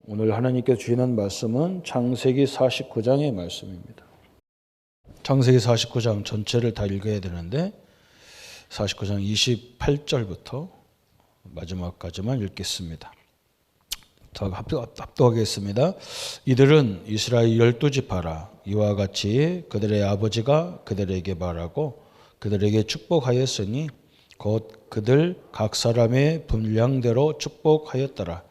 오늘 하나님께서 주시는 말씀은 창세기 49장의 말씀입니다. 창세기 49장 전체를 다 읽어야 되는데 49장 28절부터 마지막까지만 읽겠습니다. 합독하겠습니다. 이들은 이스라엘 12지파라. 이와 같이 그들의 아버지가 그들에게 말하고 그들에게 축복하였으니 곧 그들 각 사람의 분량대로 축복하였더라.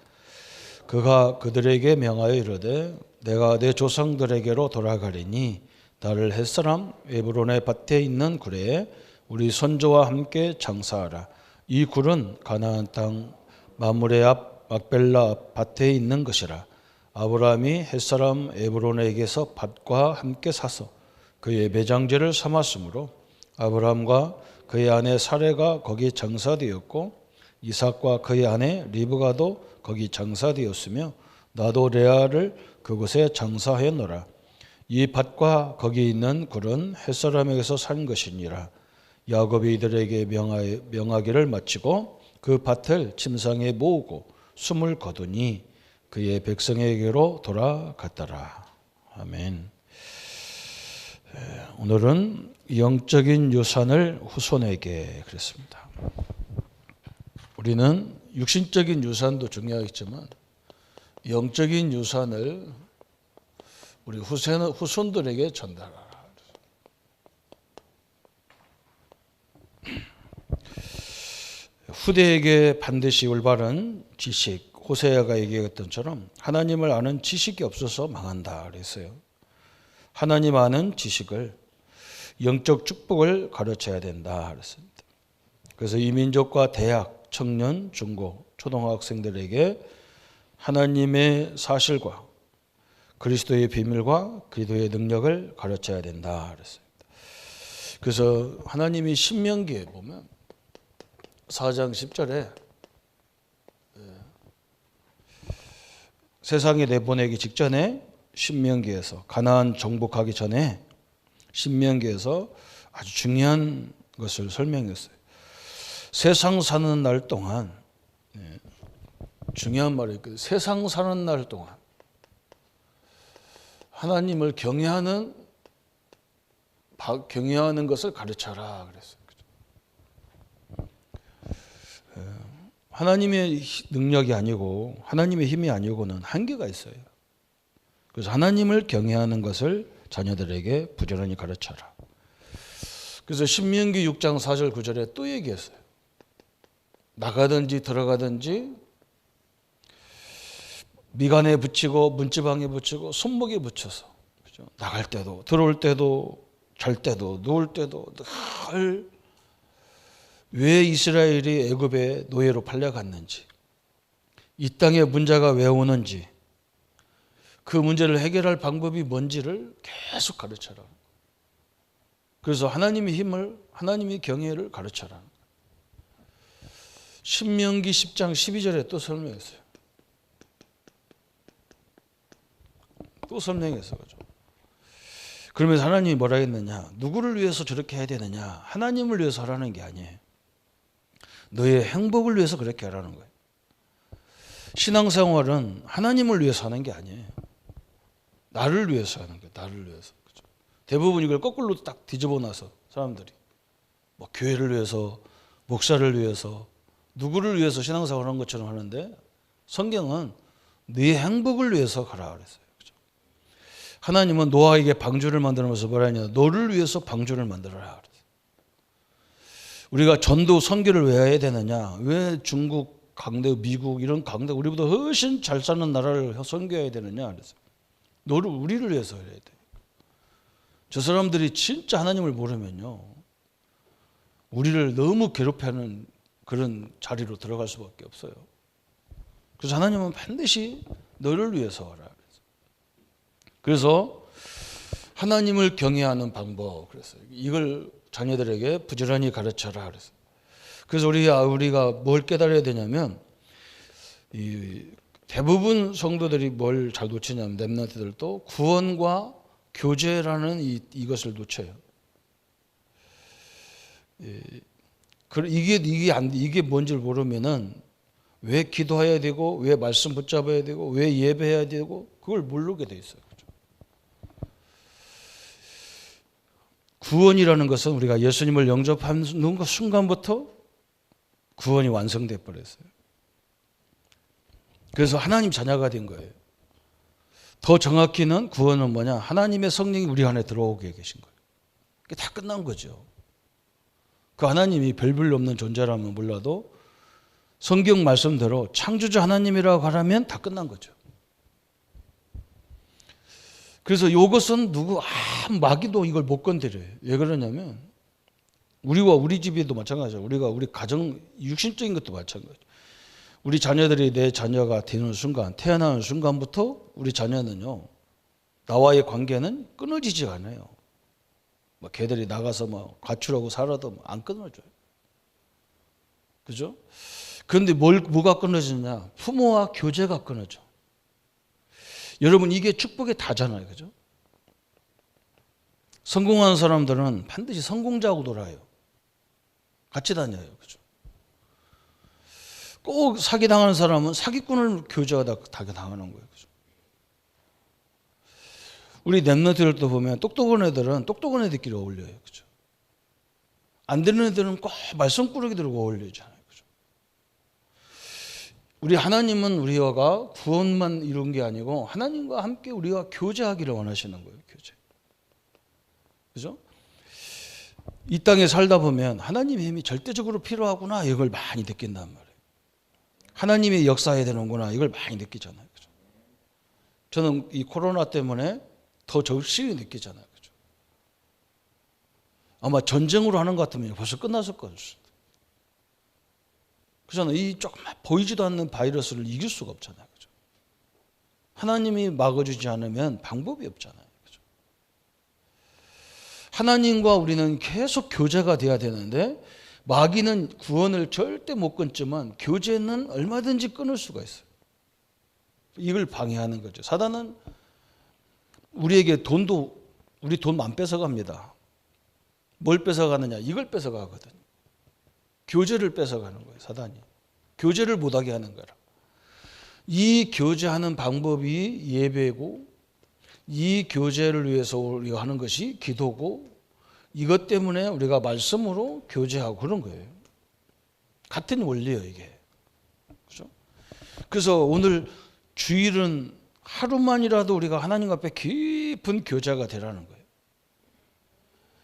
그가 그들에게 명하여 이르되 내가 내 조상들에게로 돌아가리니 나를 햇사람 에브론의 밭에 있는 굴에 우리 선조와 함께 장사하라. 이 굴은 가나안 땅 마므레 앞 막벨라 앞 밭에 있는 것이라. 아브라함이 햇사람 에브론에게서 밭과 함께 사서 그의 매장지를 삼았으므로 아브라함과 그의 아내 사레가 거기 장사되었고 이삭과 그의 아내 리브가도 거기 장사되었으며 나도 레아를 그곳에 장사하였노라. 이 밭과 거기 있는 굴은 햇사람에게서 산 것이니라. 야곱이 이들에게 명하기를 마치고 그 밭을 침상에 모으고 숨을 거두니 그의 백성에게로 돌아갔더라. 아멘. 오늘은 영적인 유산을 후손에게 그랬습니다. 우리는 육신적인 유산도 중요하겠지만 영적인 유산을 우리 후손들에게 전달하라. 후대에게 반드시 올바른 지식, 호세아가 얘기했던 것처럼 하나님을 아는 지식이 없어서 망한다 그랬어요. 하나님 아는 지식을, 영적 축복을 가르쳐야 된다 그랬습니다. 그래서 이민족과 대학, 청년, 중고, 초등학생들에게 하나님의 사실과 그리스도의 비밀과 그리스도의 능력을 가르쳐야 된다 그랬습니다. 그래서 하나님이 신명기에 보면 4장 10절에 세상에 내보내기 직전에 신명기에서 가나안 정복하기 전에 신명기에서 아주 중요한 것을 설명했어요. 세상 사는 날 동안 중요한 말이 있거든요. 세상 사는 날 동안 하나님을 경외하는 것을 가르쳐라 그랬어요. 하나님의 능력이 아니고 하나님의 힘이 아니고는 한계가 있어요. 그래서 하나님을 경외하는 것을 자녀들에게 부지런히 가르쳐라. 그래서 신명기 6장 4절 9절에 또 얘기했어요. 나가든지 들어가든지 미간에 붙이고 문지방에 붙이고 손목에 붙여서 그렇죠? 나갈 때도 들어올 때도 잘 때도 누울 때도 늘 왜 이스라엘이 애굽의 노예로 팔려갔는지, 이 땅에 문제가 왜 오는지, 그 문제를 해결할 방법이 뭔지를 계속 가르쳐라. 그래서 하나님의 힘을, 하나님의 경외를 가르쳐라. 신명기 10장 12절에 또 설명했어요. 또 설명했어요. 그러면서 하나님이 뭐라 했느냐? 누구를 위해서 저렇게 해야 되느냐? 하나님을 위해서 하라는 게 아니에요. 너의 행복을 위해서 그렇게 하라는 거예요. 신앙생활은 하나님을 위해서 하는 게 아니에요. 나를 위해서 하는 거예요. 나를 위해서. 그렇죠? 대부분 이걸 거꾸로 딱 뒤집어 놔서 사람들이 뭐 교회를 위해서, 목사를 위해서, 누구를 위해서 신앙생활을 하는 것처럼 하는데 성경은 네 행복을 위해서 가라 그랬어요. 그렇죠? 하나님은 노아에게 방주를 만들면서 뭐라 했냐? 너를 위해서 방주를 만들어라. 우리가 전도 선교를 왜 해야 되느냐? 왜 중국 강대, 미국 이런 강대 우리보다 훨씬 잘 사는 나라를 선교해야 되느냐? 그래서 우리를 위해서 해야 돼. 저 사람들이 진짜 하나님을 모르면요, 우리를 너무 괴롭히는 그런 자리로 들어갈 수밖에 없어요. 그래서 하나님은 반드시 너를 위해서 하라. 그래서 하나님을 경외하는 방법, 그래서 이걸 자녀들에게 부지런히 가르쳐라 그랬어요. 그래서 우리가 뭘 깨달아야 되냐면, 대부분 성도들이 뭘 잘 놓치냐면 렘넌트들도 구원과 교제라는 이것을 놓쳐요. 이게 뭔지를 모르면은 왜 기도해야 되고 왜 말씀 붙잡아야 되고 왜 예배해야 되고 그걸 모르게 돼 있어요. 그렇죠? 구원이라는 것은 우리가 예수님을 영접하는 그 순간부터 구원이 완성돼 버렸어요. 그래서 하나님 자녀가 된 거예요. 더 정확히는 구원은 뭐냐? 하나님의 성령이 우리 안에 들어오게 계신 거예요. 그게 다 끝난 거죠. 그 하나님이 별별 없는 존재라면 몰라도 성경 말씀대로 창조주 하나님이라고 하라면 다 끝난 거죠. 그래서 이것은 마귀도 이걸 못 건드려요. 왜 그러냐면 우리와 우리 집에도 마찬가지죠. 우리 가정 육신적인 것도 마찬가지죠. 우리 자녀들이 내 자녀가 되는 순간, 태어나는 순간부터 우리 자녀는요, 나와의 관계는 끊어지지 않아요. 걔들이 나가서 가출하고 살아도 안 끊어져요. 그죠? 그런데 뭐가 끊어지냐? 부모와 교제가 끊어져. 여러분, 이게 축복의 다잖아요. 그죠? 성공하는 사람들은 반드시 성공자하고 놀아요. 같이 다녀요. 그죠? 꼭 사기당하는 사람은 사기꾼을 교제하다 당하는 거예요. 그죠? 우리 랩런트들도 보면 똑똑한 애들은 똑똑한 애들끼리 어울려요. 그죠? 안 되는 애들은 꼭 말썽꾸러기들과 어울리잖아요. 그죠? 우리 하나님은 우리가 구원만 이룬 게 아니고 하나님과 함께 우리가 교제하기를 원하시는 거예요. 교제. 그죠? 이 땅에 살다 보면 하나님의 힘이 절대적으로 필요하구나 이걸 많이 느낀단 말이에요. 하나님이 역사해야 되는구나 이걸 많이 느끼잖아요. 그죠? 저는 이 코로나 때문에 더 절실히 느끼잖아요. 그죠? 아마 전쟁으로 하는 것 같으면 벌써 끝났을 거예요. 그렇잖아요. 이 조금 보이지도 않는 바이러스를 이길 수가 없잖아요. 그죠? 하나님이 막아주지 않으면 방법이 없잖아요. 그죠? 하나님과 우리는 계속 교제가 돼야 되는데 마귀는 구원을 절대 못 끊지만 교제는 얼마든지 끊을 수가 있어요. 이걸 방해하는 거죠. 사단은 우리에게 우리 돈 안 뺏어갑니다. 뭘 뺏어가느냐? 이걸 뺏어가거든요. 교제를 뺏어가는 거예요. 사단이. 교제를 못하게 하는 거라. 이 교제하는 방법이 예배고 이 교제를 위해서 우리가 하는 것이 기도고 이것 때문에 우리가 말씀으로 교제하고 그런 거예요. 같은 원리예요, 이게. 그렇죠? 그래서 오늘 주일은 하루만이라도 우리가 하나님 앞에 깊은 교제가 되라는 거예요.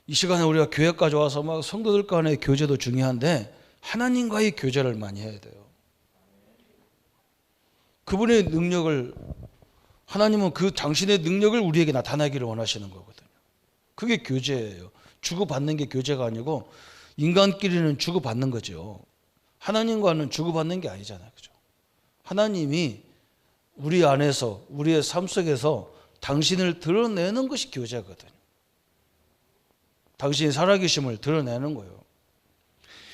이 시간에 우리가 교회까지 와서 막 성도들 간의 교제도 중요한데 하나님과의 교제를 많이 해야 돼요. 그분의 능력을 하나님은 그 당신의 능력을 우리에게 나타나기를 원하시는 거거든요. 그게 교제예요. 주고받는 게 교제가 아니고 인간끼리는 주고받는 거죠. 하나님과는 주고받는 게 아니잖아요. 그죠? 하나님이 우리 안에서 우리의 삶 속에서 당신을 드러내는 것이 교제거든요. 당신이 살아계심을 드러내는 거예요.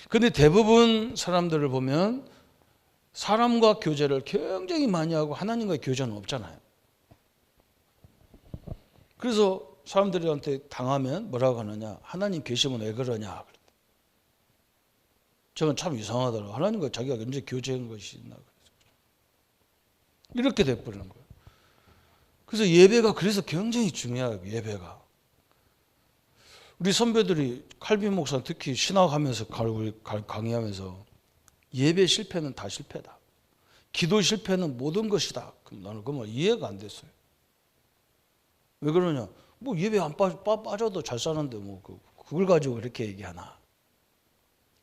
그런데 대부분 사람들을 보면 사람과 교제를 굉장히 많이 하고 하나님과의 교제는 없잖아요. 그래서 사람들한테 당하면 뭐라고 하느냐? 하나님 계시면 왜 그러냐? 저는 참 이상하더라고요. 하나님과 자기가 언제 교제한 것이 있나? 이렇게 돼버리는 거예요. 그래서 예배가 그래서 굉장히 중요해요. 예배가. 우리 선배들이 칼빈 목사 특히 신학하면서 강의하면서 예배 실패는 다 실패다. 기도 실패는 모든 것이다. 그럼 나는 그만 이해가 안 됐어요. 왜 그러냐? 예배 안 빠져도 잘 사는데 그걸 가지고 이렇게 얘기하나.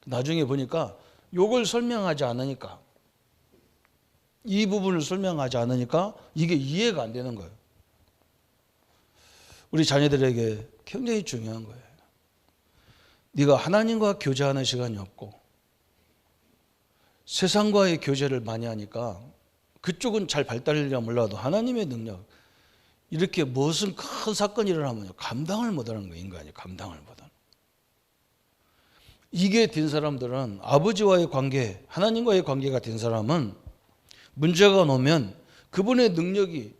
나중에 보니까 요걸 설명하지 않으니까 이 부분을 설명하지 않으니까 이게 이해가 안 되는 거예요. 우리 자녀들에게 굉장히 중요한 거예요. 네가 하나님과 교제하는 시간이 없고 세상과의 교제를 많이 하니까 그쪽은 잘 발달이라 몰라도 하나님의 능력 이렇게 무슨 큰 사건이 일어나면 감당을 못하는 거예요. 인간이 감당을 못하는. 이게 된 사람들은 아버지와의 관계, 하나님과의 관계가 된 사람은 문제가 오면 그분의 능력이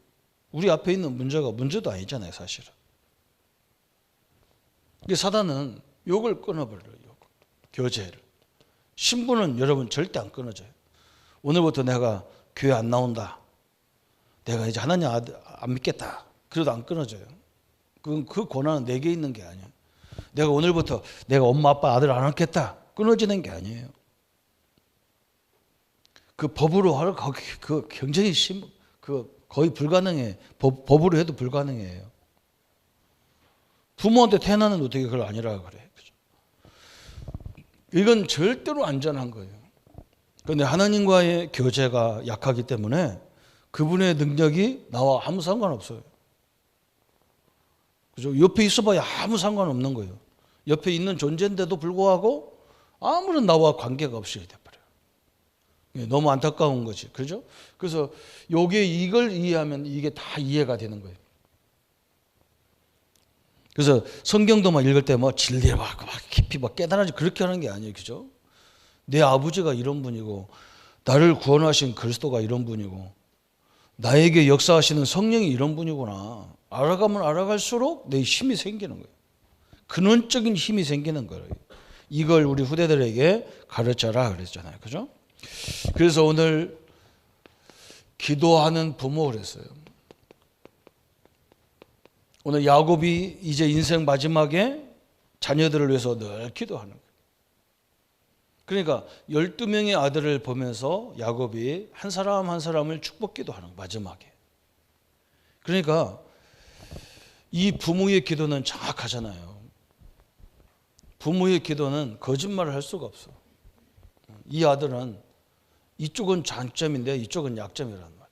우리 앞에 있는 문제도 아니잖아요. 사실은. 이게 사단은 욕을 끊어버려요. 교제를. 신부는 여러분 절대 안 끊어져요. 오늘부터 내가 교회 안 나온다. 내가 이제 하나님 안 믿겠다. 그래도 안 끊어져요. 그 권한은 내게 있는 게 아니에요. 내가 오늘부터 내가 엄마 아빠 아들 안 낳겠다. 끊어지는 게 아니에요. 그 법으로 하러 그 굉장히 거의 불가능해. 법으로 해도 불가능해요. 부모한테 태어나는 어떻게 그걸 아니라 그래. 그죠? 이건 절대로 안전한 거예요. 그런데 하나님과의 교제가 약하기 때문에 그분의 능력이 나와 아무 상관없어요. 그죠? 옆에 있어봐야 아무 상관없는 거예요. 옆에 있는 존재인데도 불구하고 아무런 나와 관계가 없이 돼버려요. 너무 안타까운 거지. 그죠? 그래서 이걸 이해하면 이게 다 이해가 되는 거예요. 그래서 성경도 막 읽을 때 뭐 진리를 막 깊이 막 깨달아지 그렇게 하는 게 아니에요. 그죠? 내 아버지가 이런 분이고 나를 구원하신 그리스도가 이런 분이고 나에게 역사하시는 성령이 이런 분이구나. 알아가면 알아갈수록 내 힘이 생기는 거예요. 근원적인 힘이 생기는 거예요. 이걸 우리 후대들에게 가르쳐라 그랬잖아요. 그죠? 그래서 오늘 기도하는 부모 그랬어요. 오늘 야곱이 이제 인생 마지막에 자녀들을 위해서 늘 기도하는 거예요. 그러니까 12명의 아들을 보면서 야곱이 한 사람 한 사람을 축복 기도하는 거예요. 마지막에. 그러니까 이 부모의 기도는 정확하잖아요. 부모의 기도는 거짓말을 할 수가 없어. 이 아들은 이쪽은 장점인데 이쪽은 약점이란 말이에요.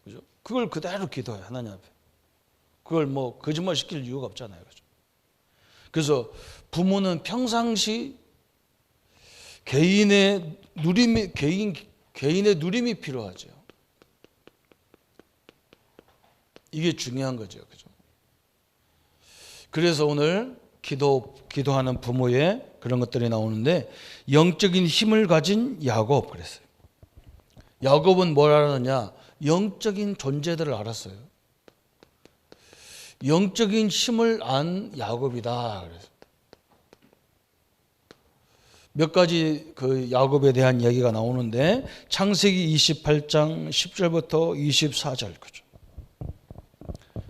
그죠? 그걸 그대로 기도해 하나님 앞에. 그걸 뭐 거짓말 시킬 이유가 없잖아요. 그죠? 그래서 부모는 평상시 개인의 누림이 필요하죠. 이게 중요한 거죠. 그죠? 그래서 오늘 기도하는 부모의 그런 것들이 나오는데 영적인 힘을 가진 야곱 그랬어요. 야곱은 뭘 알았느냐? 영적인 존재들을 알았어요. 영적인 힘을 안 야곱이다. 그래서 몇 가지 그 야곱에 대한 얘기가 나오는데 창세기 28장 10절부터 24절 그죠?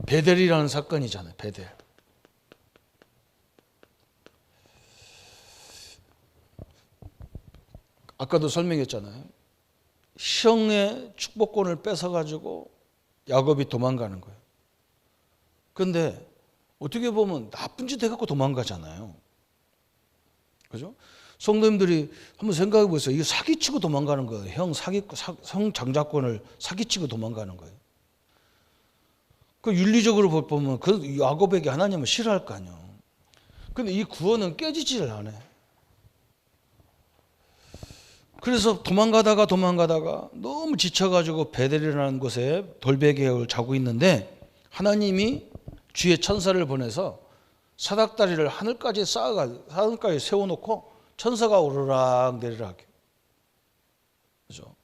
베델이라는 사건이잖아요. 베델. 아까도 설명했잖아요. 형의 축복권을 뺏어가지고 야곱이 도망가는 거예요. 그런데 어떻게 보면 나쁜 짓 해갖고 도망가잖아요. 그죠? 성도님들이 한번 생각해 보세요. 이게 사기치고 도망가는 거예요. 형 장자권을 사기치고 도망가는 거예요. 그 윤리적으로 보면 그 야곱에게 하나님은 싫어할 거 아니에요. 근데 이 구원은 깨지지를 않아요. 그래서 도망가다가 너무 지쳐가지고 베델이라는 곳에 돌베개를 자고 있는데 하나님이 주의 천사를 보내서 사닥다리를 하늘까지 세워놓고 천사가 오르락 내리락. 그죠?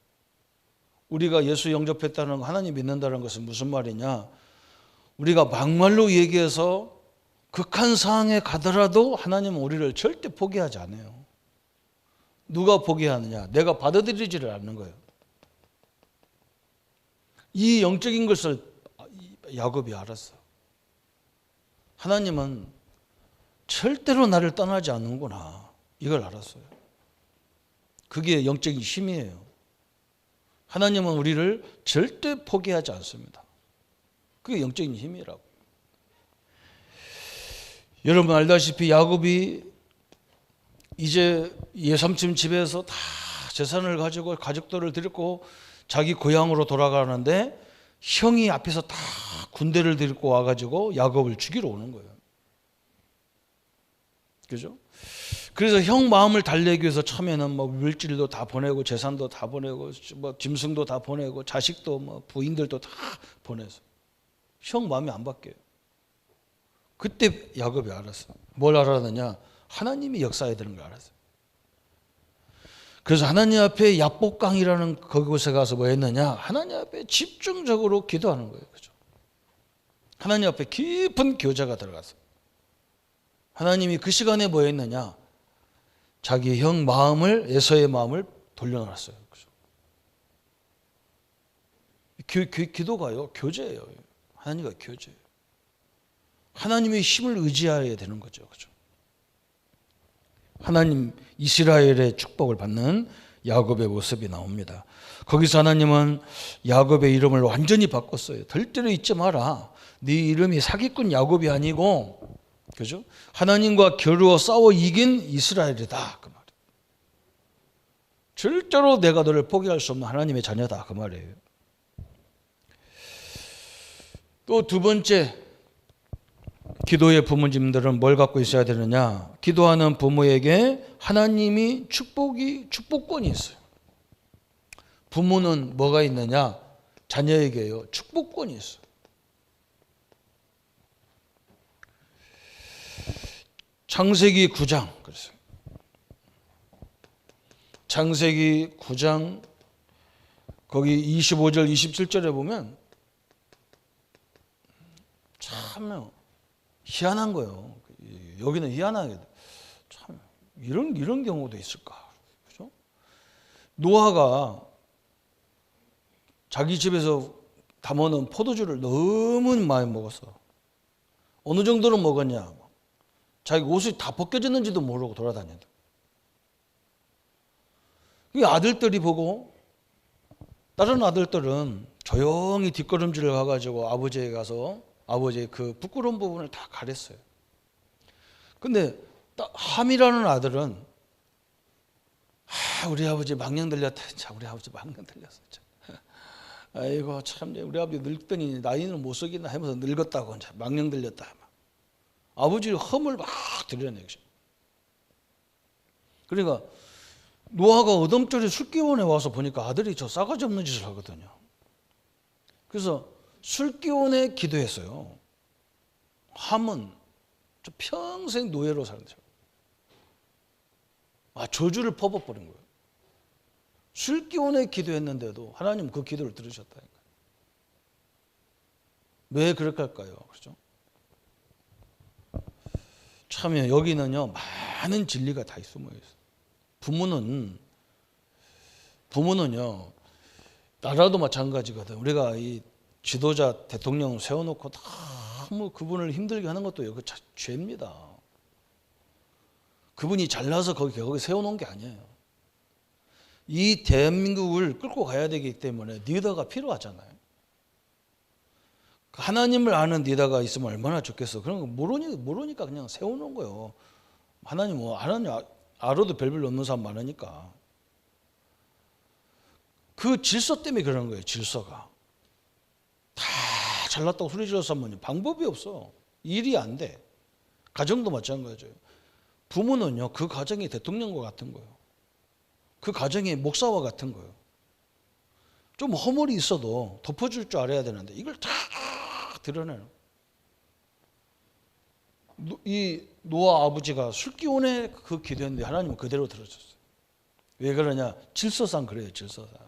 우리가 예수 영접했다는 거, 하나님 믿는다는 것은 무슨 말이냐? 우리가 막말로 얘기해서 극한 상황에 가더라도 하나님은 우리를 절대 포기하지 않아요. 누가 포기하느냐? 내가 받아들이지를 않는 거예요. 이 영적인 것을 야곱이 알았어. 하나님은 절대로 나를 떠나지 않는구나. 이걸 알았어요. 그게 영적인 힘이에요. 하나님은 우리를 절대 포기하지 않습니다. 그게 영적인 힘이라고. 여러분 알다시피 야곱이 이제 예삼촌 집에서 다 재산을 가지고 가족들을 데리고 자기 고향으로 돌아가는데 형이 앞에서 다 군대를 데리고 와가지고 야곱을 죽이러 오는 거예요. 그죠? 그래서 형 마음을 달래기 위해서 처음에는 뭐 물질도 다 보내고 재산도 다 보내고 뭐 짐승도 다 보내고 자식도 뭐 부인들도 다 보내서 형 마음이 안 바뀌어요. 그때 야곱이 알았어. 뭘 알았느냐? 하나님이 역사해야 되는 걸 알았어요. 그래서 하나님 앞에 야복강이라는 그곳에 가서 뭐 했느냐? 하나님 앞에 집중적으로 기도하는 거예요. 그죠? 하나님 앞에 깊은 교제가 들어가서 하나님이 그 시간에 뭐 했느냐? 자기 형 마음을, 에서의 마음을 돌려놨어요. 그죠? 기도가요, 교제예요. 하나님과 교제예요. 하나님의 힘을 의지해야 되는 거죠. 그죠? 하나님 이스라엘의 축복을 받는 야곱의 모습이 나옵니다. 거기서 하나님은 야곱의 이름을 완전히 바꿨어요. 절대로 잊지 마라. 네 이름이 사기꾼 야곱이 아니고, 그죠? 하나님과 겨루어 싸워 이긴 이스라엘이다. 그 말이에요. 절대로 내가 너를 포기할 수 없는 하나님의 자녀다. 그 말이에요. 또 두 번째, 기도의 부모님들은 뭘 갖고 있어야 되느냐? 기도하는 부모에게 하나님이 축복권이 있어요. 부모는 뭐가 있느냐? 자녀에게요, 축복권이 있어요. 창세기 9장, 그랬어요. 창세기 9장 거기 25절 27절에 보면 참 희한한 거예요. 여기는 희한하게 참 이런 경우도 있을까? 그죠? 노아가 자기 집에서 담아놓은 포도주를 너무 많이 먹었어. 어느 정도로 먹었냐? 자기 옷이 다 벗겨졌는지도 모르고 돌아다닌다. 이 아들들이 보고, 다른 아들들은 조용히 뒷걸음질을 가가지고 아버지에 가서 아버지의 그 부끄러운 부분을 다 가렸어요. 근데 함이라는 아들은 우리 아버지 망령 들렸다. 참 우리 아버지 망령 들렸어. 아이고 참 우리 아버지 늙더니 나이는 못 속이나 하면서 늙었다고 망령 들렸다. 아버지의 험을 막 드러내죠. 그러니까 노아가 어둠절에 술기운에 와서 보니까 아들이 저 싸가지 없는 짓을 하거든요. 그래서 술기운에 기도했어요. 함은 저 평생 노예로 사는 거죠. 저주를 퍼붓버린 거예요. 술기운에 기도했는데도 하나님 그 기도를 들으셨다니까요. 왜 그렇게 할까요? 그렇죠? 참 여기는요 많은 진리가 다 숨어 있어요. 부모는요 나라도 마찬가지거든. 우리가 이 지도자 대통령 세워놓고 너무 그분을 힘들게 하는 것도 이거 죄입니다. 그분이 잘나서 거기 세워놓은 게 아니에요. 이 대한민국을 끌고 가야 되기 때문에 리더가 필요하잖아요. 하나님을 아는 리더가 있으면 얼마나 좋겠어. 그런 거 모르니까 그냥 세워놓은 거예요. 하나님 알아도 별별 없는 사람 많으니까. 그 질서 때문에 그런 거예요. 질서가. 다 잘났다고 소리 질러서 하면 방법이 없어. 일이 안 돼. 가정도 마찬가지예요. 부모는요 그 가정이 대통령과 같은 거예요. 그 가정이 목사와 같은 거예요. 좀 허물이 있어도 덮어줄 줄 알아야 되는데 이걸 다 드러내는. 이 노아 아버지가 술기운에 그 기도했는데 하나님은 그대로 들어줬어요. 왜 그러냐? 질서상 그래요. 질서상.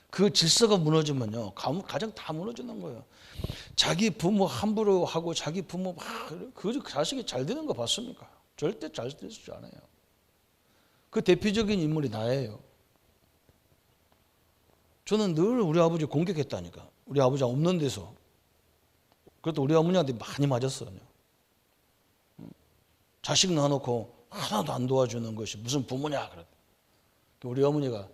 그 질서가 무너지면요 가정 다 무너지는 거예요. 자기 부모 함부로 하고 자기 부모 그 자식이 잘 되는 거 봤습니까? 절대 잘 되지 않아요. 그 대표적인 인물이 나예요. 저는 늘 우리 아버지 공격했다니까. 우리 아버지가 없는 데서. 그것도 우리 어머니한테 많이 맞았어요. 자식 낳아놓고 하나도 안 도와주는 것이 무슨 부모냐. 우리 어머니가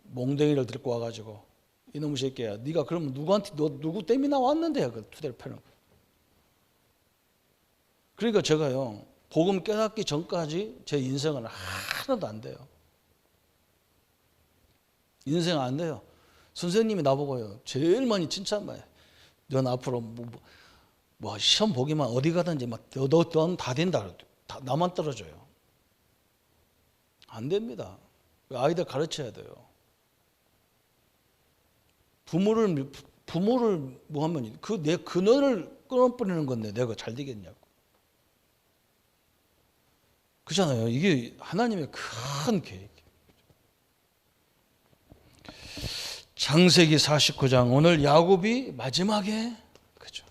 몽댕이를 들고 와가지고 이놈의 새끼야 네가 그러면 누구한테 누구 때문에 나왔는데 그 투대를 패는 거야. 그러니까 제가요 복음 깨닫기 전까지 제 인생은 하나도 안 돼요. 인생 안 돼요. 선생님이 나보고요 제일 많이 칭찬해요. 넌 앞으로 뭐 시험 보기만 어디 가든지 넌 다 된다. 나만 떨어져요. 안 됩니다. 아이들 가르쳐야 돼요. 부모를 뭐 하면 내 근원을 끊어버리는 건데 내가 잘 되겠냐고. 그렇잖아요. 이게 하나님의 큰 계획이에요. 창세기 49장 오늘 야곱이 마지막에 그죠.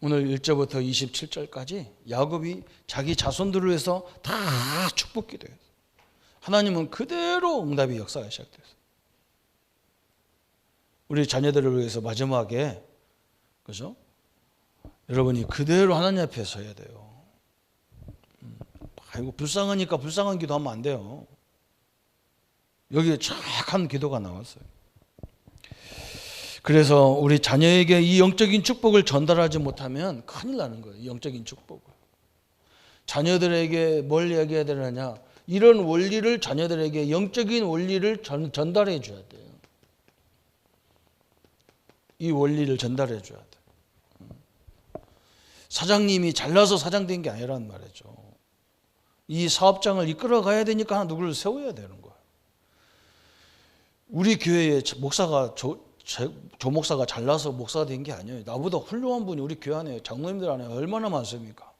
오늘 1절부터 27절까지 야곱이 자기 자손들을 위해서 다 축복 기도해요. 하나님은 그대로 응답의 역사가 시작됐어요. 우리 자녀들을 위해서 마지막에, 그죠? 여러분이 그대로 하나님 앞에 서야 돼요. 아이고 불쌍하니까 불쌍한 기도하면 안 돼요. 여기에 착한 기도가 나왔어요. 그래서 우리 자녀에게 이 영적인 축복을 전달하지 못하면 큰일 나는 거예요. 이 영적인 축복을. 자녀들에게 뭘 얘기해야 되느냐? 이런 원리를 자녀들에게 영적인 원리를 전달해 줘야 돼요. 이 원리를 전달해 줘야 돼요. 사장님이 잘나서 사장된 게 아니란 말이죠. 이 사업장을 이끌어 가야 되니까 누구를 세워야 되는 거예요. 우리 교회에 목사가 조 목사가 잘나서 목사가 된 게 아니에요. 나보다 훌륭한 분이 우리 교회 안에 장로님들 안에 얼마나 많습니까?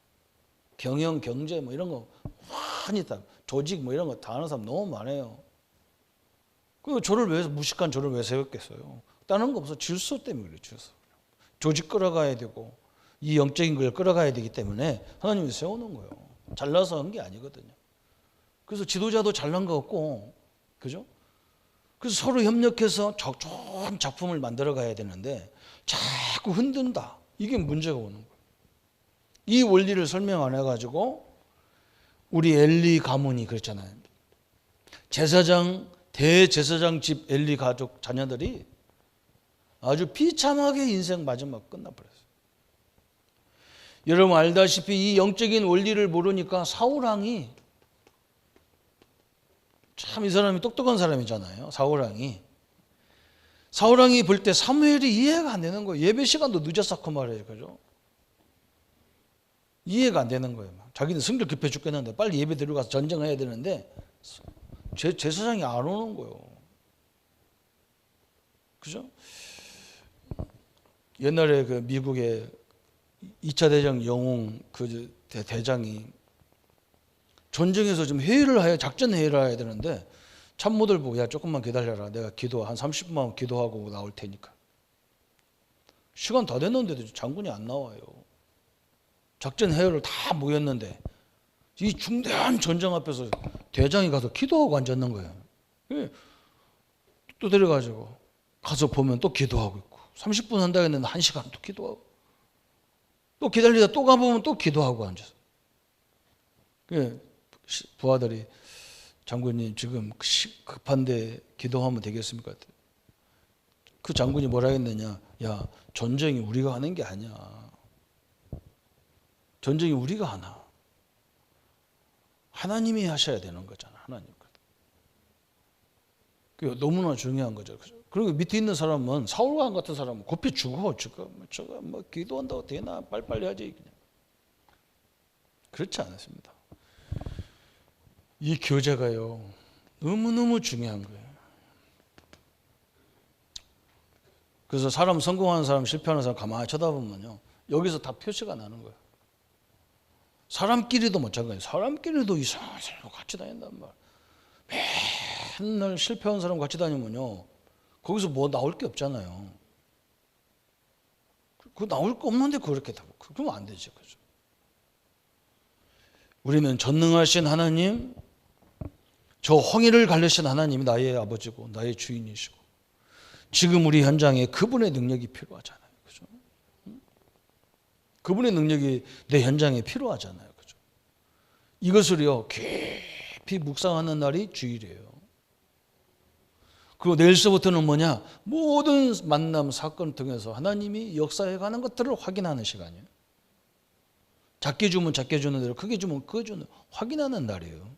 경영, 경제 뭐 이런 거 많이 다 조직 뭐 이런 거 다 아는 사람 너무 많아요. 그 저를 왜 무식한 저를 왜 세웠겠어요? 다른 거 없어. 질서 때문에 그래요. 질서. 조직 끌어가야 되고 이 영적인 걸 끌어가야 되기 때문에 하나님이 세우는 거예요. 잘나서 한 게 아니거든요. 그래서 지도자도 잘난 거 없고, 그죠? 그래서 서로 협력해서 좋은 작품을 만들어 가야 되는데 자꾸 흔든다. 이게 문제가 오는 거예요. 이 원리를 설명 안 해가지고 우리 엘리 가문이 그랬잖아요. 제사장, 대제사장 집 엘리 가족 자녀들이 아주 비참하게 인생 마지막 끝나버렸어요. 여러분 알다시피 이 영적인 원리를 모르니까 사울왕이, 참 이 사람이 똑똑한 사람이잖아요. 사울왕이 볼 때 사무엘이 이해가 안 되는 거예요. 예배 시간도 늦었었고 말이에요. 그죠? 이해가 안 되는 거예요. 자기는 성질 급해 죽겠는데 빨리 예배 들어가서 전쟁해야 되는데 제사장이 안 오는 거예요. 그죠? 옛날에 그 미국의 2차 대전 영웅 그 대장이 전쟁에서 좀 회의를 해야, 작전 회의를 해야 되는데 참모들 보고 야 조금만 기다려라. 내가 한 30분만 기도하고 나올 테니까. 시간 다 됐는데도 장군이 안 나와요. 작전 회의를 다 모였는데 이 중대한 전쟁 앞에서 대장이 가서 기도하고 앉았는 거예요. 또 데려가지고 가서 보면 또 기도하고 있고 30분 한다 했는데 1시간 또 기도하고 또 기다리다 또 가보면 또 기도하고 앉아서 부하들이 장군님 지금 급한데 기도하면 되겠습니까? 그 장군이 뭐라 했느냐? 야 전쟁이 우리가 하는 게 아니야. 전쟁이 우리가 하나. 하나님이 하셔야 되는 거잖아. 하나님. 그게 너무나 중요한 거죠. 그리고 밑에 있는 사람은 사울왕 같은 사람은 고삐 죽어. 저거 뭐 기도한다고 되나? 빨리빨리 하지. 그냥. 그렇지 않습니다. 이 교제가요. 너무너무 중요한 거예요. 그래서 사람 성공하는 사람 실패하는 사람 가만히 쳐다보면요. 여기서 다 표시가 나는 거예요. 사람끼리도 마찬가지예요. 사람끼리도 이상한 사람 같이 다닌단 말이에요. 맨날 실패한 사람 같이 다니면요. 거기서 뭐 나올 게 없잖아요. 그 나올 거 없는데 그렇게 다 그러면 안 되죠. 그죠? 우리는 전능하신 하나님, 저 홍해를 가르신 하나님이 나의 아버지고 나의 주인이시고 지금 우리 현장에 그분의 능력이 필요하잖아요. 그죠? 그분의 능력이 내 현장에 필요하잖아요. 그죠? 이것을요, 깊이 묵상하는 날이 주일이에요. 그리고 내일서부터는 뭐냐? 모든 만남, 사건 통해서 하나님이 역사해 가는 것들을 확인하는 시간이에요. 작게 주면 작게 주는 대로, 크게 주면 크게 주는 확인하는 날이에요.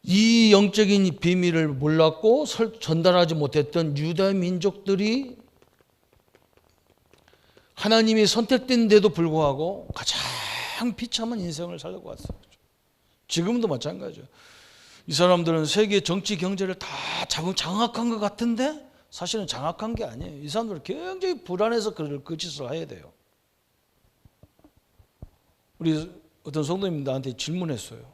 이 영적인 비밀을 몰랐고 전달하지 못했던 유다 민족들이 하나님이 선택된데도 불구하고 가장 비참한 인생을 살려고 왔어요. 지금도 마찬가지예요. 이 사람들은 세계 정치 경제를 다 장악한 것 같은데 사실은 장악한 게 아니에요. 이 사람들은 굉장히 불안해서 그 짓을 해야 돼요. 우리 어떤 성도님 나한테 질문했어요.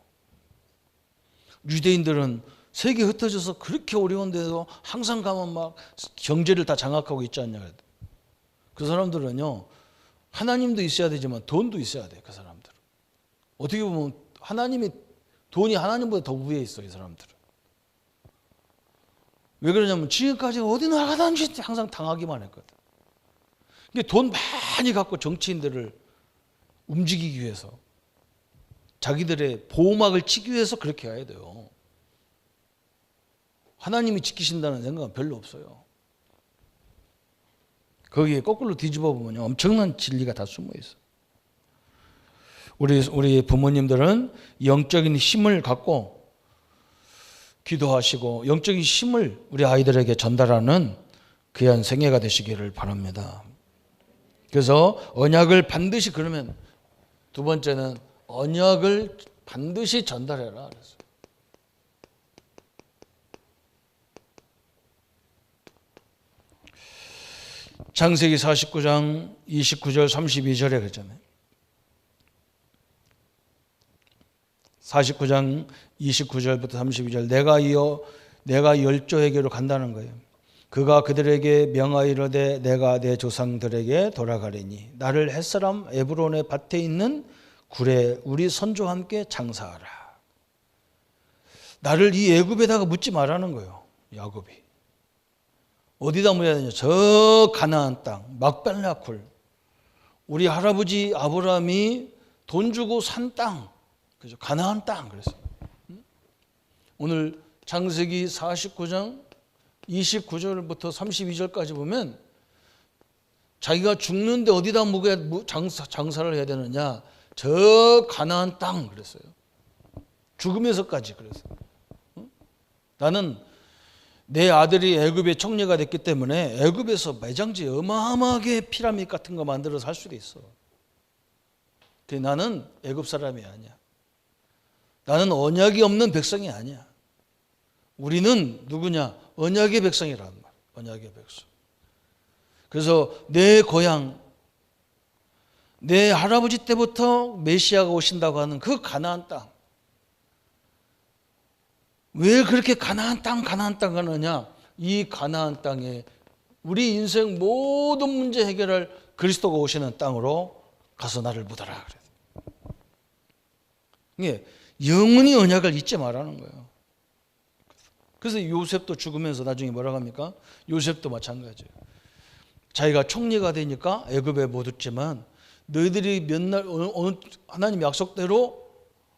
유대인들은 세계에 흩어져서 그렇게 어려운데도 항상 가면 막 경제를 다 장악하고 있지 않냐. 그 사람들은요, 하나님도 있어야 되지만 돈도 있어야 돼요. 그 사람들은. 어떻게 보면 돈이 하나님보다 더 위에 있어요. 이 사람들은. 왜 그러냐면 지금까지 어디 나가든지 항상 당하기만 했거든. 이게 돈 많이 갖고 정치인들을 움직이기 위해서, 자기들의 보호막을 치기 위해서 그렇게 해야 돼요. 하나님이 지키신다는 생각은 별로 없어요. 거기에 거꾸로 뒤집어 보면 엄청난 진리가 다 숨어 있어. 우리 부모님들은 영적인 힘을 갖고 기도하시고 영적인 힘을 우리 아이들에게 전달하는 귀한 생애가 되시기를 바랍니다. 그래서 언약을 반드시, 그러면 두 번째는 언약을 반드시 전달해라 그랬어요. 창세기 49장 29절 32절에 그랬잖아요. 49장 29절부터 32절, 내가 열조에게로 간다는 거예요. 그가 그들에게 명하이르되 내가 내 조상들에게 돌아가리니 나를 햇사람 에브론의 밭에 있는 굴에 우리 선조와 함께 장사하라. 나를 이 애굽에다가 묻지 말라는 거예요. 야곱이 어디다 묻어야 되냐? 저 가나안 땅 막벨라 굴, 우리 할아버지 아브라함이 돈 주고 산 땅, 그죠? 가나안 땅. 그랬어요. 오늘 창세기 49장 29절부터 32절까지 보면 자기가 죽는데 어디다 장사를 해야 되느냐? 저 가나안 땅 그랬어요. 죽으면서까지 그랬어요. 나는 내 아들이 애굽의 총리가 됐기 때문에 애굽에서 매장지 어마어마하게 피라미드 같은 거 만들어서 할 수도 있어. 나는 애굽 사람이 아니야. 나는 언약이 없는 백성이 아니야. 우리는 누구냐? 언약의 백성이란 말이야. 언약의 백성. 그래서 내 고향, 내 할아버지 때부터 메시아가 오신다고 하는 그 가나안 땅. 왜 그렇게 가나안 땅 하느냐? 이 가나안 땅에 우리 인생 모든 문제 해결할 그리스도가 오시는 땅으로 가서 나를 묻어라 그래요. 이게 영원히 언약을 잊지 말라는 거예요. 그래서 요셉도 죽으면서 나중에 뭐라고 합니까? 요셉도 마찬가지예요. 자기가 총리가 되니까 애굽에 못 있지만 너희들이 몇 날 어느 하나님 약속대로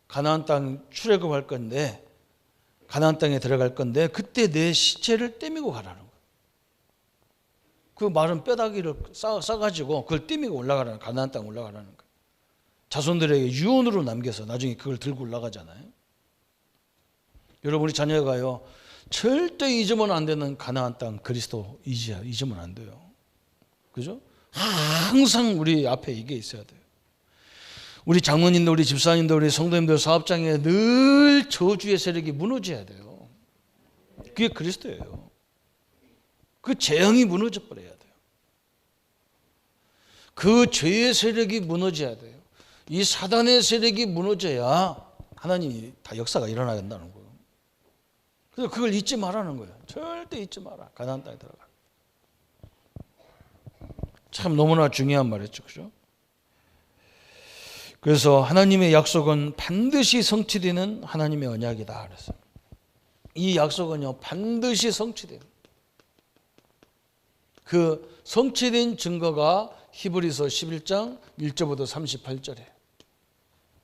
가나안 땅 출애굽할 건데, 가나안 땅에 들어갈 건데 그때 내 시체를 떼미고 가라는 거예요. 그 마른 뼈다귀를 싸가지고 그걸 떼미고 올라가라는, 가나안 땅 올라가라는 거예요. 자손들에게 유언으로 남겨서 나중에 그걸 들고 올라가잖아요. 여러분, 우리 자녀가요 절대 잊으면 안 되는 가나안 땅 그리스도 잊으면 안 돼요. 그죠? 항상 우리 앞에 이게 있어야 돼요. 우리 장로님들, 우리 집사님들, 우리 성도님들, 사업장에 늘 저주의 세력이 무너져야 돼요. 그게 그리스도예요. 그 재앙이 무너져 버려야 돼요. 그 죄의 세력이 무너져야 돼요. 이 사단의 세력이 무너져야 하나님이 다 역사가 일어나야 된다는 거예요. 그래서 그걸 잊지 말라는 거예요. 절대 잊지 마라. 가나안 땅에 들어가. 참 너무나 중요한 말이죠. 그죠? 그래서 하나님의 약속은 반드시 성취되는 하나님의 언약이다 그랬어요. 이 약속은요 반드시 성취돼요. 그 성취된 증거가 히브리서 11장 1절부터 38절에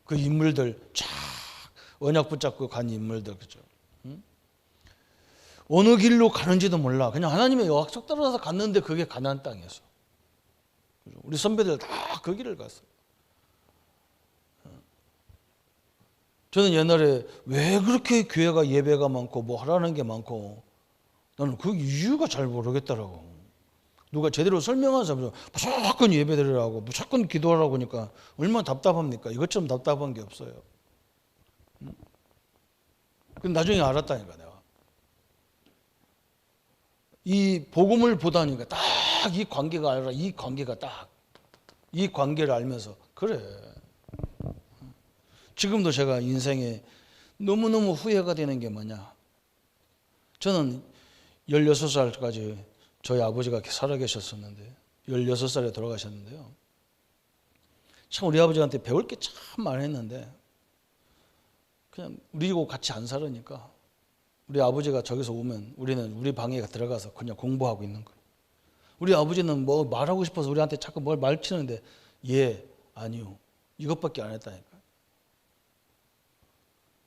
그 인물들 쫙 언약 붙잡고 간 인물들, 그죠? 어느 길로 가는지도 몰라. 그냥 하나님의 약속 따라서 갔는데 그게 가나안 땅이었어. 우리 선배들 다 그 길을 갔어. 저는 옛날에 왜 그렇게 교회가 예배가 많고 뭐 하라는 게 많고 나는 그 이유가 잘 모르겠더라고. 누가 제대로 설명하는 사람이 무조건 예배드리라고 무조건 기도하라고 하니까 얼마나 답답합니까? 이것처럼 답답한 게 없어요. 근데 나중에 알았다니까 내가. 이 복음을 보다니까 딱 이 관계가 알아. 이 관계가 딱 이 관계를 알면서 그래. 지금도 제가 인생에 너무너무 후회가 되는 게 뭐냐. 저는 16살까지 저희 아버지가 살아 계셨었는데 16살에 돌아가셨는데요. 참 우리 아버지한테 배울 게 참 많았는데 그냥 우리하고 같이 안 살으니까 우리 아버지가 저기서 오면 우리는 우리 방에 들어가서 그냥 공부하고 있는 거예요. 우리 아버지는 뭐 말하고 싶어서 우리한테 자꾸 뭘 말치는데 예, 아니요. 이것밖에 안 했다니까.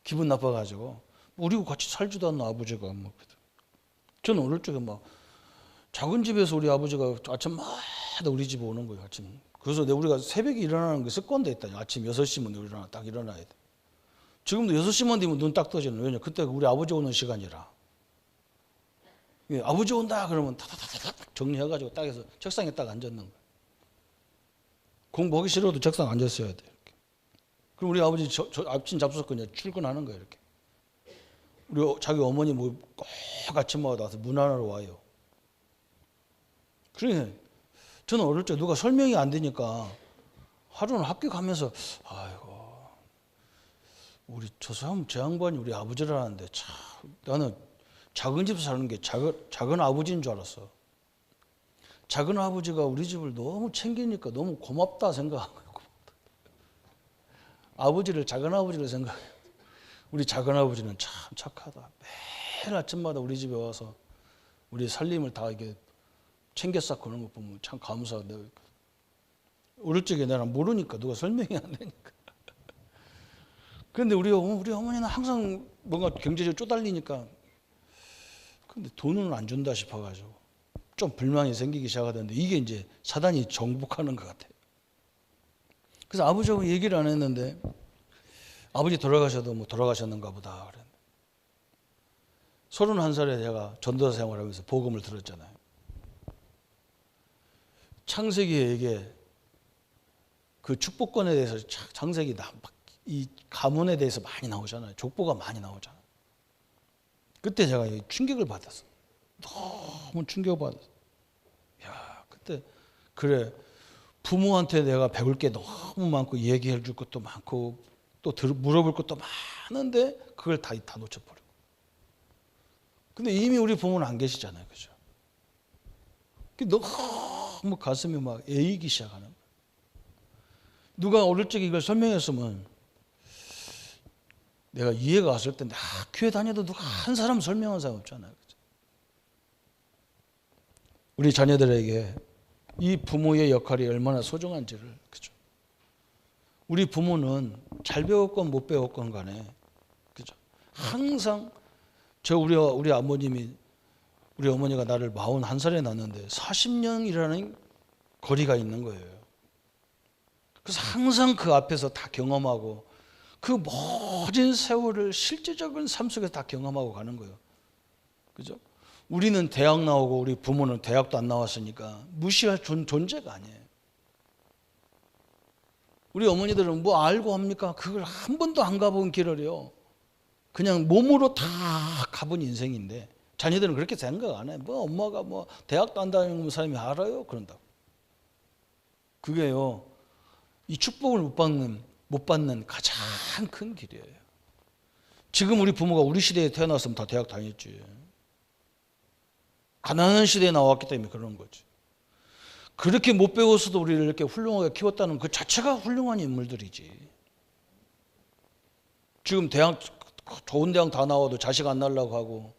기분 나빠가지고 우리하고 같이 살지도 않는 아버지가 뭐. 저는 어릴 적에 막 작은 집에서 우리 아버지가 아침마다 우리 집에 오는 거예요. 아침. 그래서 우리가 새벽에 일어나는 게 습관돼 있다니. 아침 6시면 딱 일어나야 돼. 지금도 6시만 되면 눈 딱 떠지는. 왜냐? 그때 우리 아버지 오는 시간이라. 예, 아버지 온다 그러면 타타타타 정리해가지고 딱 해서 책상에 딱 앉았는 거예요. 공부하기 싫어도 책상 앉았어야 돼. 이렇게. 그럼 우리 아버지 아침 잡수서 그냥 출근하는 거예요. 이렇게. 우리 자기 어머니 뭐 꼭 아침마다 와서 문 안으로 와요. 그러니까 저는 어릴 때 누가 설명이 안 되니까 하루는 학교 가면서 아이고 우리 저 사람 제 양반이 우리 아버지라는데 참 나는 작은 집에서 사는 게 작은 아버지인 줄 알았어. 작은 아버지가 우리 집을 너무 챙기니까 너무 고맙다 생각한 거예요. 아버지를 작은 아버지로 생각해. 우리 작은 아버지는 참 착하다. 매일 아침마다 우리 집에 와서 우리 살림을 다 이게 챙겨 쌓고 그런 거 보면 참 감사하다. 어릴 적에 나는 모르니까 누가 설명이 안 되니까. 그런데 우리 어머니는 항상 뭔가 경제적으로 쪼달리니까 근데 돈은 안 준다 싶어가지고 좀 불만이 생기기 시작하던데 이게 이제 사단이 정복하는 것 같아요. 그래서 아버지하고 얘기를 안 했는데 아버지 돌아가셔도 뭐 돌아가셨는가 보다 그랬는데 31살에 제가 전도사 생활하면서 복음을 들었잖아요. 창세기에 그 축복권에 대해서 창세기 이 가문에 대해서 많이 나오잖아요. 족보가 많이 나오잖아요. 그때 제가 충격을 받았어요. 너무 충격받았어요. 야, 그때 그래 부모한테 내가 배울 게 너무 많고 얘기해 줄 것도 많고 또 물어볼 것도 많은데 그걸 다 놓쳐버리고. 근데 이미 우리 부모는 안 계시잖아요. 그죠? 너무 가슴이 막 애이기 시작하는 거예요. 누가 어릴 적에 이걸 설명했으면 내가 이해가 왔을 텐데 교회 다녀도 누가 한 사람 설명한 사람 없잖아요. 그죠? 우리 자녀들에게 이 부모의 역할이 얼마나 소중한지를 그죠? 우리 부모는 잘 배웠건 못 배웠건 간에 그죠? 항상 우리 아버님이 우리 어머니가 나를 41살에 낳았는데 40년이라는 거리가 있는 거예요. 그래서 항상 그 앞에서 다 경험하고 그 모든 세월을 실제적인 삶 속에서 다 경험하고 가는 거예요. 그죠? 우리는 대학 나오고 우리 부모는 대학도 안 나왔으니까 무시할 존재가 아니에요. 우리 어머니들은 뭐 알고 합니까? 그걸 한 번도 안 가본 길을요. 그냥 몸으로 다 가본 인생인데 자녀들은 그렇게 생각 안 해요. 뭐 엄마가 뭐 대학도 안 다니는 사람이 알아요? 그런다고. 그게요. 이 축복을 못 받는 가장 큰 길이에요. 지금 우리 부모가 우리 시대에 태어났으면 다 대학 다녔지. 가난한 시대에 나왔기 때문에 그런 거지. 그렇게 못 배웠어도 우리를 이렇게 훌륭하게 키웠다는 그 자체가 훌륭한 인물들이지. 지금 좋은 대학 다 나와도 자식 안 낳으려고 하고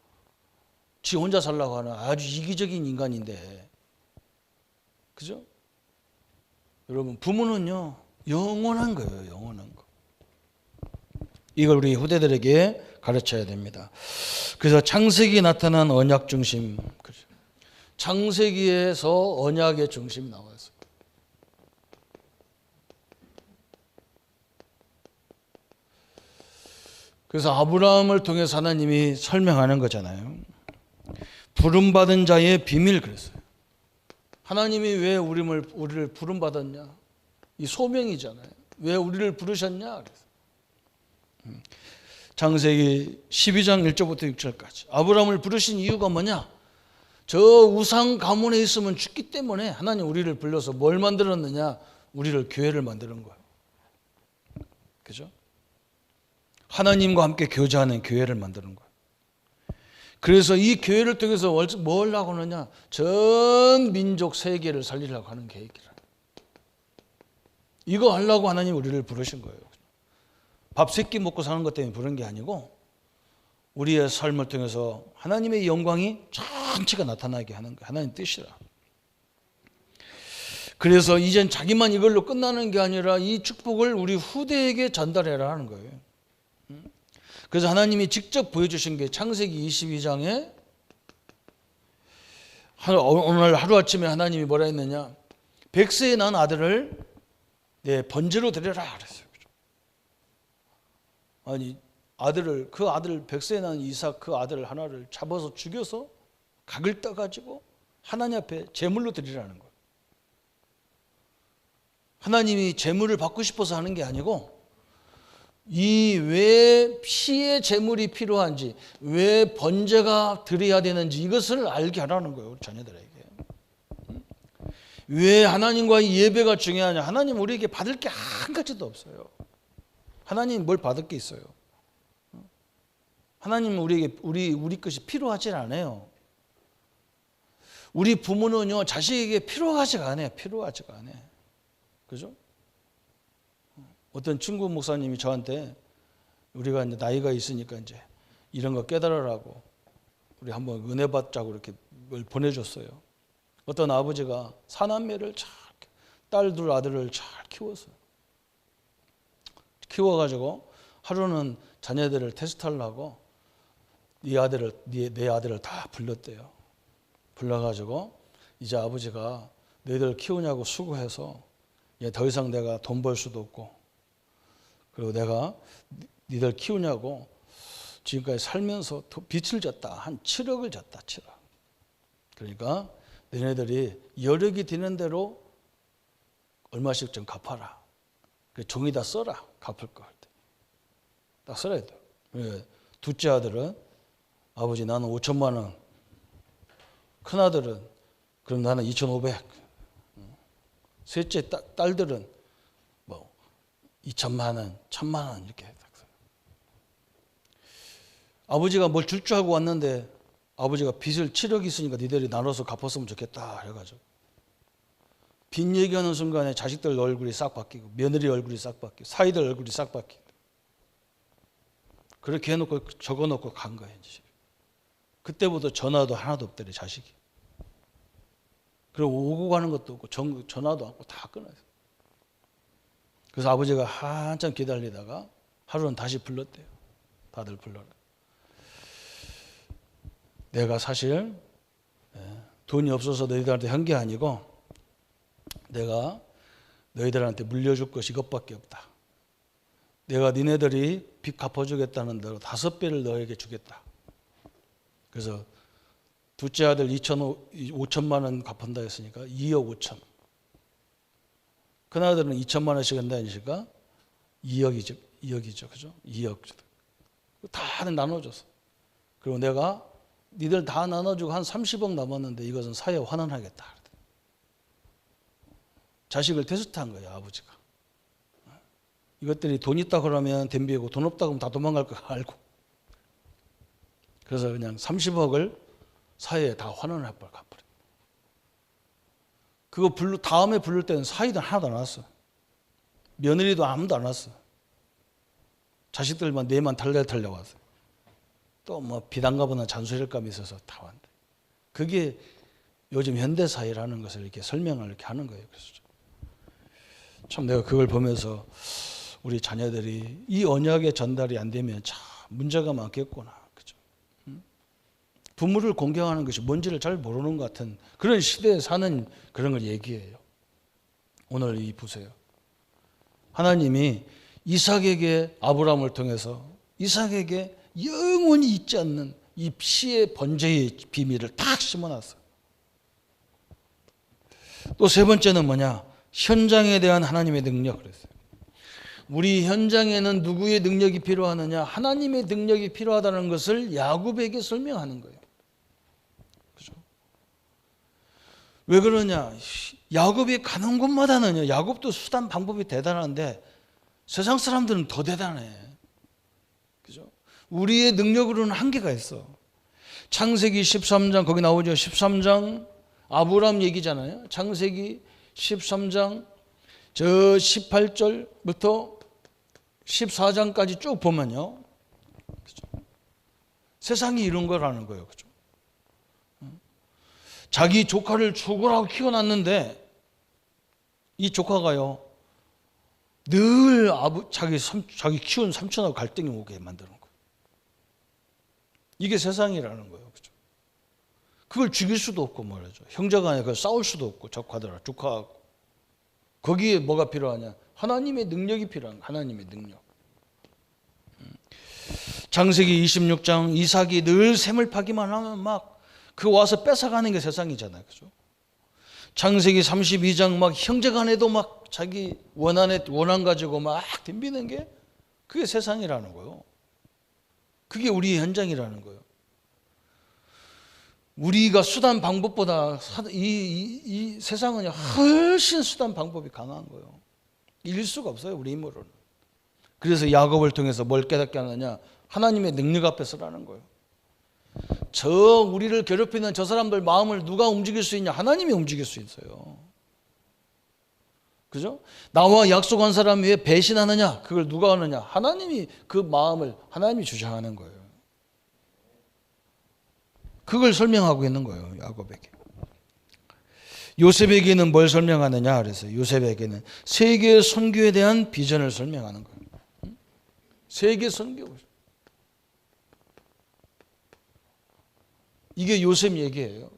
지 혼자 살려고 하는 아주 이기적인 인간인데. 그죠? 여러분 부모는요 영원한 거예요. 영원한 거. 이걸 우리 후대들에게 가르쳐야 됩니다. 그래서 창세기에 나타난 언약 중심, 창세기에서 언약의 중심이 나와있어요. 그래서 아브라함을 통해서 하나님이 설명하는 거잖아요. 부름받은 자의 비밀 그랬어요. 하나님이 왜 우리를 부름받았냐? 이 소명이잖아요. 왜 우리를 부르셨냐? 그래서. 창세기 12장 1절부터 6절까지 아브라함을 부르신 이유가 뭐냐? 저 우상 가문에 있으면 죽기 때문에 하나님 우리를 불러서 뭘 만들었느냐? 우리를 교회를 만드는 거예요. 그죠? 하나님과 함께 교제하는 교회를 만드는 거예요. 그래서 이 교회를 통해서 뭘 하고 하느냐? 전 민족 세계를 살리려고 하는 계획이라. 이거 하려고 하나님 우리를 부르신 거예요. 밥 3끼 먹고 사는 것 때문에 부른 게 아니고 우리의 삶을 통해서 하나님의 영광이 전체가 나타나게 하는 거예요. 하나님 뜻이라. 그래서 이젠 자기만 이걸로 끝나는 게 아니라 이 축복을 우리 후대에게 전달해라 하는 거예요. 그래서 하나님이 직접 보여주신 게 창세기 22장에 오늘 하루아침에 하나님이 뭐라 했느냐, 100세에 난 아들을 내 번제로 드려라 그랬어요. 아니 아들을, 그 아들 100세에 난 이삭 그 아들 하나를 잡아서 죽여서 각을 떠가지고 하나님 앞에 제물로 드리라는 거예요. 하나님이 제물을 받고 싶어서 하는 게 아니고, 이 왜 피의 제물이 필요한지, 왜 번제가 드려야 되는지 이것을 알게 하라는 거예요. 우리 자녀들에게. 왜 하나님과의 예배가 중요하냐. 하나님 우리에게 받을 게 한 가지도 없어요. 하나님 뭘 받을 게 있어요. 하나님은 우리에게 우리 것이 필요하지 않아요. 우리 부모는요 자식에게 필요하지가 않아요. 필요하지가 않아요. 그죠? 어떤 친구 목사님이 저한테, 우리가 이제 나이가 있으니까 이제 이런 거 깨달으라고 우리 한번 은혜 받자고 이렇게 뭘 보내줬어요. 어떤 아버지가 사남매를 잘, 딸 둘 아들을 잘 키워가지고 하루는 자녀들을 테스트하려고 내 아들을 다 불렀대요. 불러가지고 이제 아버지가 너희들 키우냐고 수고해서 더 이상 내가 돈 벌 수도 없고, 그리고 내가 니들 키우냐고 지금까지 살면서 빚을 졌다. 한 7억을 졌다. 7억. 그러니까 너네들이 여력이 되는 대로 얼마씩 좀 갚아라. 종이다 써라. 갚을 거. 딱 써야 돼. 둘째 아들은 아버지 나는 5천만 원. 큰 아들은 그럼 나는 2,500. 셋째 딸들은 뭐 2천만 원, 1,000만 원 이렇게 딱 써요. 아버지가 뭘 줄 줄 알고 왔는데 아버지가 빚을 7억 있으니까 니들이 나눠서 갚았으면 좋겠다 해가지고 빚 얘기하는 순간에 자식들 얼굴이 싹 바뀌고 며느리 얼굴이 싹 바뀌고 사위들 얼굴이 싹 바뀌고 그렇게 해놓고 적어놓고 간 거예요. 그때부터 전화도 하나도 없더래 자식이. 그리고 오고 가는 것도 없고 전화도 없고 다 끊어요. 그래서 아버지가 한참 기다리다가 하루는 다시 불렀대요. 다들 불러라. 내가 사실 돈이 없어서 너희들한테 한 게 아니고 내가 너희들한테 물려줄 것이 이것밖에 없다. 내가 니네들이 빚 갚아주겠다는 대로 5배를 너에게 주겠다. 그래서 둘째 아들 5천만 원 갚은다 했으니까 2억 5천. 큰 아들은 2천만 원씩 한다 했으니까 2억이죠. 그죠? 2억. 다 나눠줬어. 그리고 내가 니들 다 나눠주고 한 30억 남았는데 이것은 사회에 환원하겠다. 자식을 테스트한 거예요, 아버지가. 이것들이 돈 있다 그러면 덤비고 돈 없다 그러면 다 도망갈 거 알고. 그래서 그냥 30억을 사회에 다 환원을 해버려. 그거 다음에 부를 때는 사위도 하나도 안 왔어. 며느리도 아무도 안 왔어. 자식들만 내만 달려 왔어. 또 뭐 비단가보나 잔소리감이 있어서 다 왔는데. 그게 요즘 현대사회라는 것을 이렇게 설명을 이렇게 하는 거예요. 그래서 참 내가 그걸 보면서 우리 자녀들이 이 언약의 전달이 안 되면 참 문제가 많겠구나. 그죠? 부모를 공경하는 것이 뭔지를 잘 모르는 것 같은 그런 시대에 사는 그런 걸 얘기해요. 오늘 이 보세요. 하나님이 이삭에게 아브라함을 통해서 이삭에게 영원히 잊지 않는 이 피의 번제의 비밀을 딱 심어놨어요. 또 세 번째는 뭐냐? 현장에 대한 하나님의 능력 그랬어요. 우리 현장에는 누구의 능력이 필요하느냐? 하나님의 능력이 필요하다는 것을 야곱에게 설명하는 거예요. 그죠? 왜 그러냐? 야곱이 가는 곳마다는요. 야곱도 수단 방법이 대단한데 세상 사람들은 더 대단해. 그죠? 우리의 능력으로는 한계가 있어. 창세기 13장 거기 나오죠. 13장 아브라함 얘기잖아요. 창세기 13장 저 18절부터 14장까지 쭉 보면요. 그죠? 세상이 이런 거라는 거예요. 그죠? 자기 조카를 죽으라고 키워놨는데 이 조카가요 늘 자기 키운 삼촌하고 갈등이 오게 만드는 거예요. 이게 세상이라는 거예요. 그죠? 그걸 죽일 수도 없고 말이죠. 형제간에 싸울 수도 없고 조카하고. 거기에 뭐가 필요하냐? 하나님의 능력이 필요한 거예요. 하나님의 능력. 창세기 26장 이삭이 늘 샘을 파기만 하면 막 그 와서 뺏어가는 게 세상이잖아요. 그죠? 창세기 32장 막 형제간에도 막 자기 원한 가지고 막 덤비는 게 그게 세상이라는 거예요. 그게 우리의 현장이라는 거예요. 우리가 수단 방법보다 이 세상은 훨씬 수단 방법이 강한 거예요. 이길 수가 없어요. 우리 힘으로는. 그래서 야곱을 통해서 뭘 깨닫게 하느냐? 하나님의 능력 앞에 서라는 거예요. 우리를 괴롭히는 저 사람들 마음을 누가 움직일 수 있냐? 하나님이 움직일 수 있어요. 그죠? 나와 약속한 사람 위에 배신하느냐? 그걸 누가 하느냐? 하나님이 그 마음을 하나님이 주장하는 거예요. 그걸 설명하고 있는 거예요. 야곱에게. 요셉에게는 뭘 설명하느냐? 그래서 요셉에게는 세계 선교에 대한 비전을 설명하는 거예요. 세계 선교. 이게 요셉 얘기예요.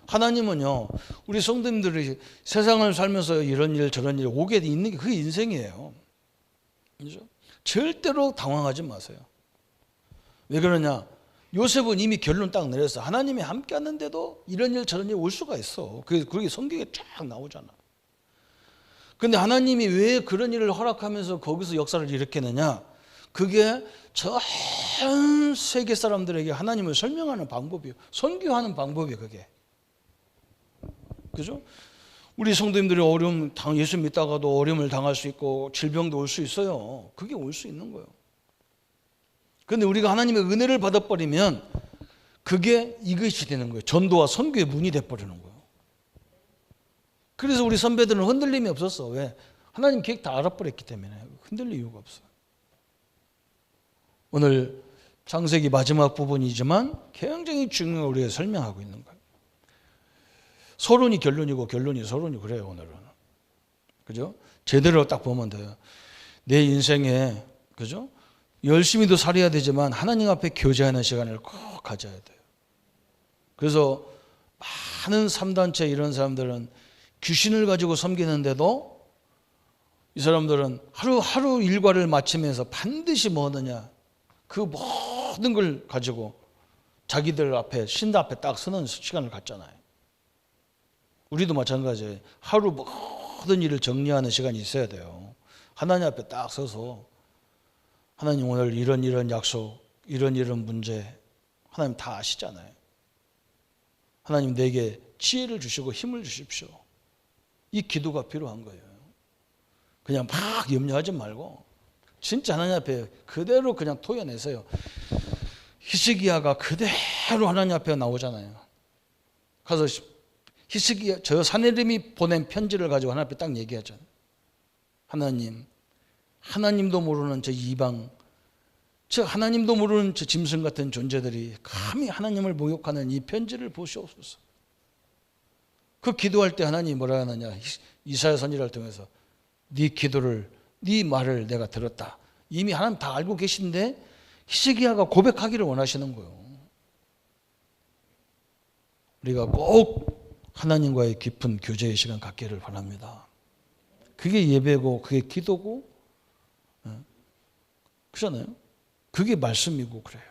하나님은요, 우리 성도님들이 세상을 살면서 이런 일 저런 일 오게 있는 게 그게 인생이에요. 그렇죠? 절대로 당황하지 마세요. 왜 그러냐? 요셉은 이미 결론 딱 내렸어. 하나님이 함께 하는데도 이런 일 저런 일 올 수가 있어. 그게 성경에 쫙 나오잖아. 근데 하나님이 왜 그런 일을 허락하면서 거기서 역사를 일으키느냐? 그게 전 세계 사람들에게 하나님을 설명하는 방법이에요. 선교하는 방법이에요. 그게. 그죠? 우리 성도님들이 예수 믿다가도 어려움을 당할 수 있고 질병도 올 수 있어요. 그게 올 수 있는 거예요. 그런데 우리가 하나님의 은혜를 받아버리면 그게 이것이 되는 거예요. 전도와 선교의 문이 돼버리는 거예요. 그래서 우리 선배들은 흔들림이 없었어. 왜? 하나님 계획 다 알아버렸기 때문에 흔들릴 이유가 없어요. 오늘 창세기 마지막 부분이지만 굉장히 중요한 우리가 설명하고 있는 거예요. 서론이 결론이고 결론이 서론이 그래요. 오늘은. 그죠? 제대로 딱 보면 돼요. 내 인생에 그죠? 열심히도 살아야 되지만 하나님 앞에 교제하는 시간을 꼭 가져야 돼요. 그래서 많은 3단체 이런 사람들은 귀신을 가지고 섬기는데도 이 사람들은 하루 일과를 마치면서 반드시 뭐 하느냐? 그 모든 걸 가지고 자기들 앞에 신당 앞에 딱 서는 시간을 갖잖아요. 우리도 마찬가지예요. 하루 모든 일을 정리하는 시간이 있어야 돼요. 하나님 앞에 딱 서서 하나님 오늘 이런 약속, 이런 문제 하나님 다 아시잖아요. 하나님 내게 지혜를 주시고 힘을 주십시오. 이 기도가 필요한 거예요. 그냥 막 염려하지 말고 진짜 하나님 앞에 그대로 그냥 토해내세요. 히스기야가 그대로 하나님 앞에 나오잖아요. 가서 히스기야 저 사내림이 보낸 편지를 가지고 하나님 앞에 딱 얘기하잖아요. 하나님도 모르는 저 이방, 저 하나님도 모르는 저 짐승 같은 존재들이 감히 하나님을 모욕하는 이 편지를 보시옵소서. 그 기도할 때 하나님이 뭐라 하느냐? 이사야 선지자를 통해서 네 기도를, 네 말을 내가 들었다. 이미 하나님 다 알고 계신데 히스기야가 고백하기를 원하시는 거예요. 우리가 꼭 하나님과의 깊은 교제의 시간 갖기를 바랍니다. 그게 예배고 그게 기도고 그렇잖아요. 그게 말씀이고 그래요.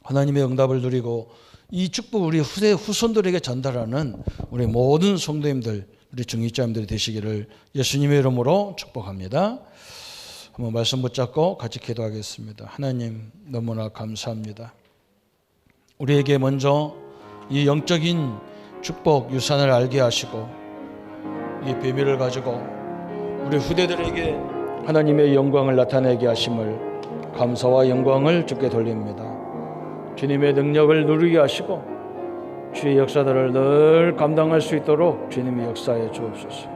하나님의 응답을 누리고 이 축복 우리 후손들에게 전달하는 우리 모든 성도님들, 우리 중직자님들이 되시기를 예수님의 이름으로 축복합니다. 한번 말씀 붙잡고 같이 기도하겠습니다. 하나님 너무나 감사합니다. 우리에게 먼저 이 영적인 축복 유산을 알게 하시고 이 비밀을 가지고 우리 후대들에게 하나님의 영광을 나타내게 하심을 감사와 영광을 주께 돌립니다. 주님의 능력을 누리게 하시고 주의 역사들을 늘 감당할 수 있도록 주님이 역사해 주옵소서.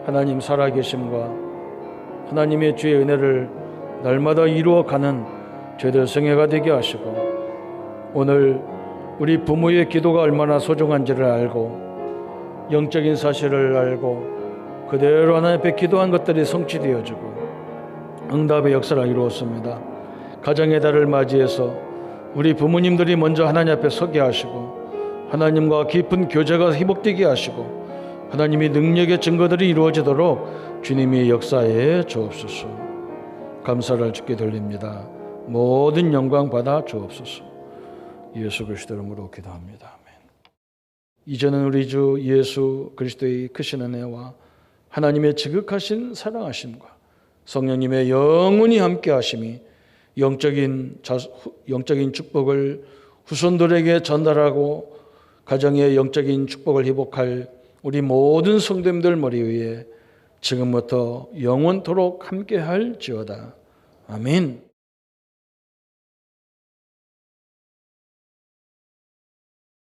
하나님 살아계심과 하나님의 주의 은혜를 날마다 이루어가는 죄들 성회가 되게 하시고 오늘 우리 부모의 기도가 얼마나 소중한지를 알고 영적인 사실을 알고 그대로 하나님 앞에 기도한 것들이 성취되어지고 응답의 역사를 이루었습니다. 가정의 달을 맞이해서 우리 부모님들이 먼저 하나님 앞에 서게 하시고 하나님과 깊은 교제가 회복되게 하시고 하나님의 능력의 증거들이 이루어지도록 주님이 역사에 주옵소서. 감사를 주께 돌립니다. 모든 영광 받아 주옵소서. 예수 그리스도 이름으로 기도합니다. 아멘. 이제는 우리 주 예수 그리스도의 크신 은혜와 하나님의 지극하신 사랑하심과 성령님의 영원히 함께 하심이 영적인 축복을 후손들에게 전달하고 가정의 영적인 축복을 회복할 우리 모든 성도님들 머리 위에 지금부터 영원토록 함께 할지어다. 아멘.